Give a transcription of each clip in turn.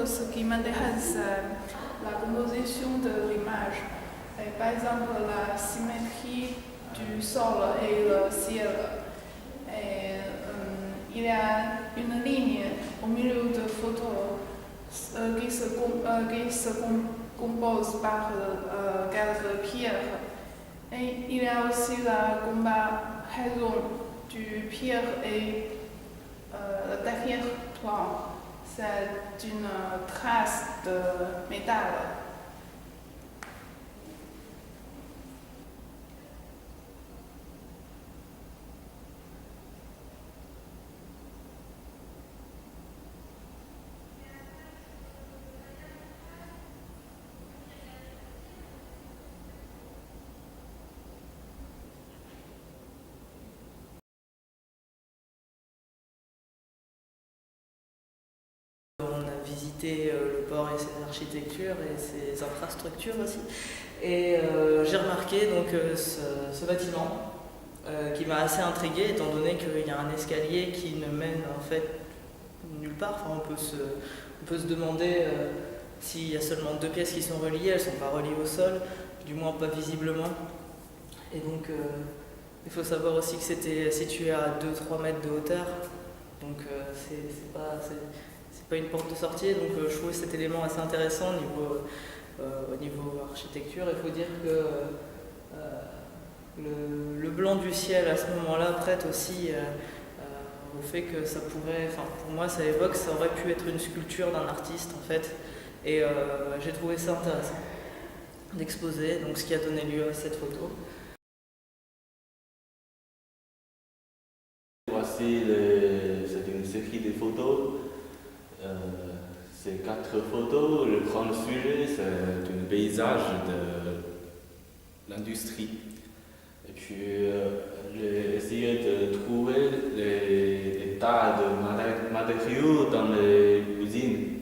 que ce qui m'intéresse, c'est la composition de l'image. Par exemple, la symétrie du sol et le ciel. Il y a une ligne au milieu de photos qui se compose par quelques pierres. Et il y a aussi la comparaison du pierre et le derrière-plan. C'est une trace de métal. On a visité le port et ses architectures et ses infrastructures aussi. Et j'ai remarqué donc ce bâtiment qui m'a assez intrigué étant donné qu'il y a un escalier qui ne mène en fait nulle part. Enfin, on peut se demander s'il y a seulement deux pièces qui sont reliées, elles ne sont pas reliées au sol, du moins pas visiblement. Et donc il faut savoir aussi que c'était situé à 2-3 mètres de hauteur. Donc c'est pas une porte de sortie, donc je trouvais cet élément assez intéressant au niveau architecture. Il faut dire que le blanc du ciel à ce moment-là prête aussi au fait que ça pourrait, enfin pour moi ça évoque, ça aurait pu être une sculpture d'un artiste en fait. Et j'ai trouvé ça intéressant d'exposer, donc ce qui a donné lieu à cette photo. Voici c'est une série de photos. Ces 4 photos, le grand sujet, c'est un paysage de l'industrie. Et puis, j'ai essayé de trouver les tas de matériaux dans les usines.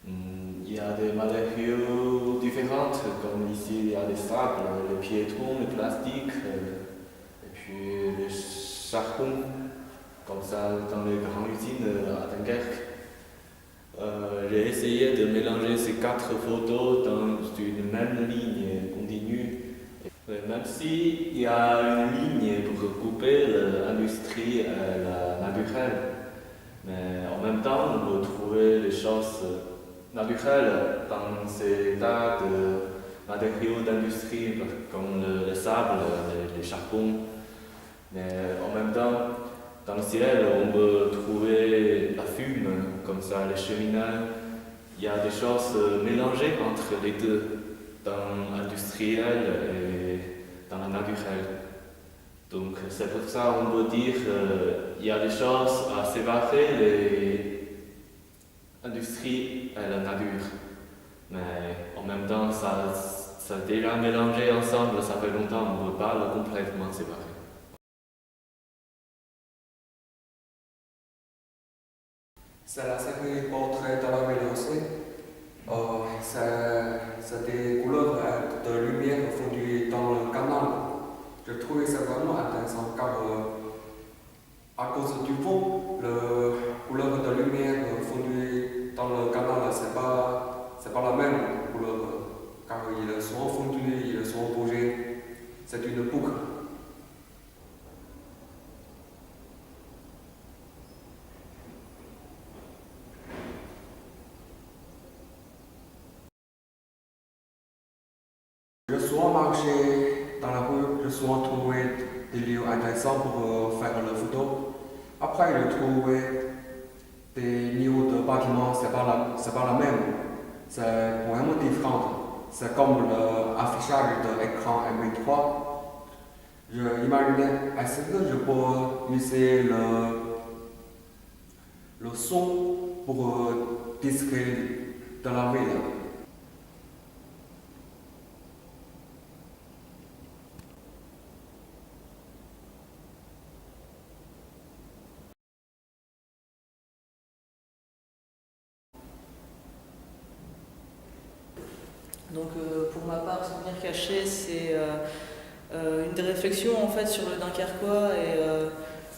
Il y a des matériaux différents, comme ici, il y a des sables, les piétrons, le plastique, et puis le charbon, comme ça dans les grandes usines à Dunkerque. J'ai essayé de mélanger ces 4 photos dans une même ligne continue. Même s'il y a une ligne pour couper l'industrie et la naturelle, mais en même temps, on peut trouver les choses naturelles dans ces tas de matériaux d'industrie, comme le sable, les charbons. Mais en même temps, dans le ciel, on peut trouver la fumée, comme ça, les cheminées. Il y a des choses mélangées entre les deux, dans l'industriel et dans le naturel. Donc c'est pour ça qu'on peut dire qu'il y a des choses à séparer, l'industrie et la nature. Mais en même temps, ça déjà mélangé ensemble, ça fait longtemps, on ne peut pas le complètement séparer. C'est la série Portrait de la mélancée. C'est des couleurs de lumière fondues dans le canal. Je trouvais ça vraiment intéressant car à cause du vent, la couleur de lumière fondue dans le canal, c'est pas la même couleur car ils sont fondus, ils sont bougés. C'est une boucle. Je sois marché dans la rue, je sois trouvé des lieux intéressants pour faire la photo. Après, je trouvais des niveaux de bâtiments, c'est pas la même. C'est vraiment différent. C'est comme l'affichage de l'écran MP3. Je imaginais, est-ce que je peux utiliser le son pour discuter de la ville? Donc pour ma part, Souvenir caché, c'est une des réflexions en fait sur le Dunkerquois et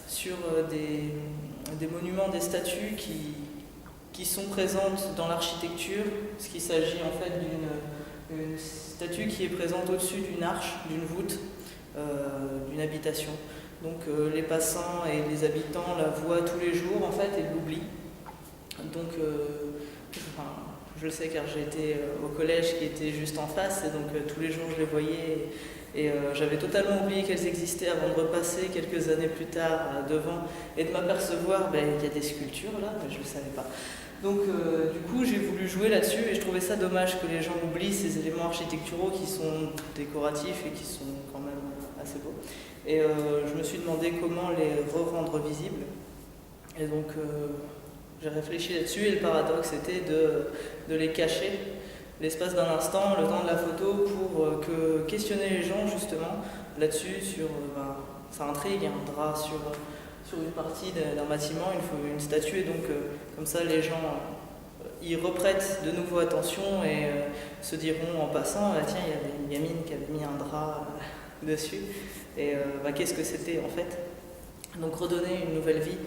sur des monuments, des statues qui qui sont présentes dans l'architecture, parce qu'il s'agit en fait d'une statue qui est présente au-dessus d'une arche, d'une voûte, d'une habitation. Donc les passants et les habitants la voient tous les jours en fait et l'oublient. Donc je le sais car j'ai été au collège qui était juste en face et donc tous les jours je les voyais et j'avais totalement oublié qu'elles existaient avant de repasser quelques années plus tard devant et de m'apercevoir qu'il y a des sculptures là, mais je ne le savais pas. Donc du coup j'ai voulu jouer là-dessus et je trouvais ça dommage que les gens oublient ces éléments architecturaux qui sont décoratifs et qui sont quand même assez beaux. Et je me suis demandé comment les rendre visibles. Et donc j'ai réfléchi là-dessus et le paradoxe était de les cacher l'espace d'un instant, le temps de la photo, pour questionner les gens justement là-dessus, sur ça intrigue, un drap sur une partie d'un bâtiment, il faut une statue, et donc comme ça les gens y reprêtent de nouveau attention et se diront en passant, tiens, il y avait une gamine qui avait mis un drap dessus, et qu'est-ce que c'était en fait. Donc redonner une nouvelle vie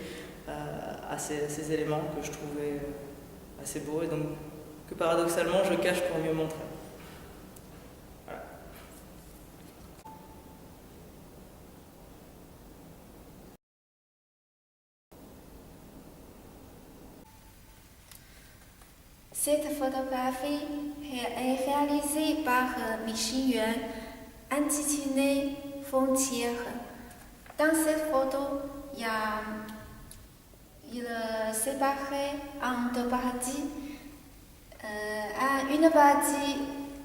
à ces éléments que je trouvais assez beaux et donc que paradoxalement je cache pour mieux montrer. Voilà. Cette photographie est réalisée par Michel Yuan, intitulée Frontières. Dans cette photo, il est séparé en deux parties. Une partie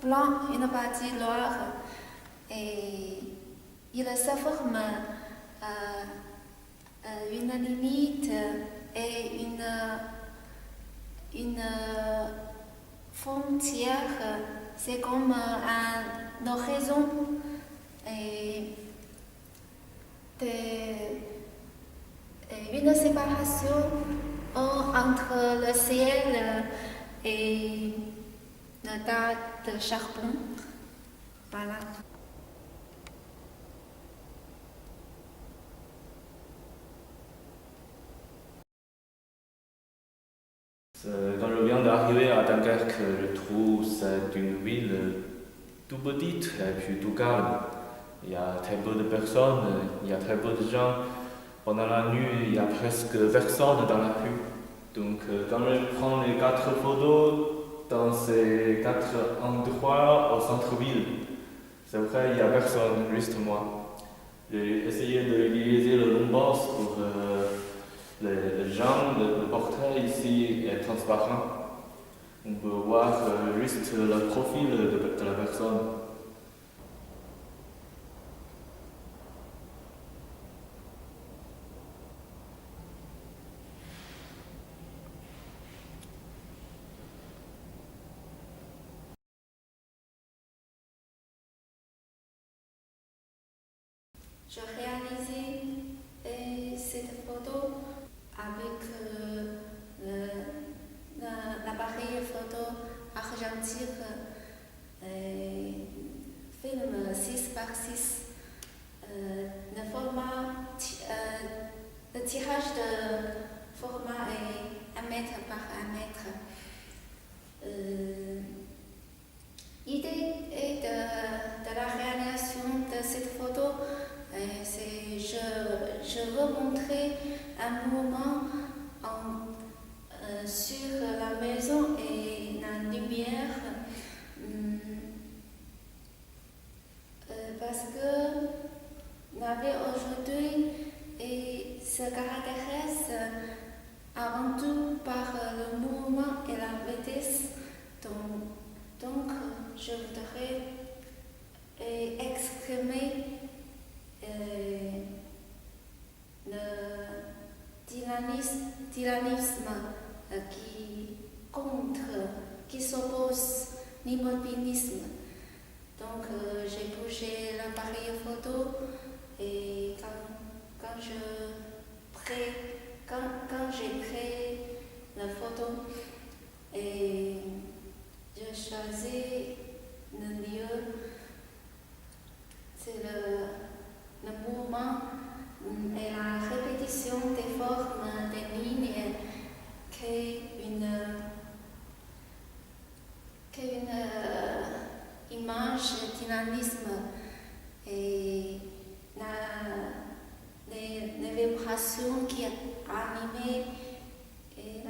blanche, une partie noire. Et il se forme une limite et une frontière. C'est comme un horizon et une séparation entre le ciel et le tas de charbon. Voilà. Quand je viens d'arriver à Dunkerque, je trouve que c'est une ville tout petite et puis tout calme. Il y a très peu de personnes, il y a très peu de gens. Pendant la nuit, il n'y a presque personne dans la rue. Donc quand je prends les 4 photos dans ces 4 endroits au centre-ville, c'est vrai, il n'y a personne, juste moi. J'ai essayé de utiliser le long-boss pour les gens, le portrait ici est transparent. On peut voir juste le profil de la personne. Je réalisais cette photo avec l'appareil photo argentique film 6x6. Le tirage de format est 1 mètre par 1 mètre. L'idée est de la réalisation de cette photo. Je veux montrer un mouvement sur la maison et la lumière parce que la vie aujourd'hui se caractérise avant tout par le mouvement et la vitesse. Donc je voudrais exprimer le dynamisme qui s'oppose l'immobilisme. Donc j'ai bougé l'appareil photo et quand j'ai pris la photo et je choisis le lieu, c'est le mouvement et la répétition des formes des lignes qu'est une l'image, dynamisme et les vibrations qui animent et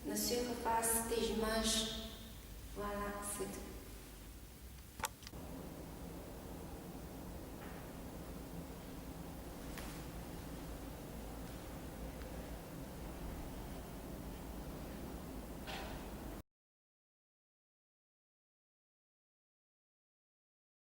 la surface des images. Voilà, c'est tout.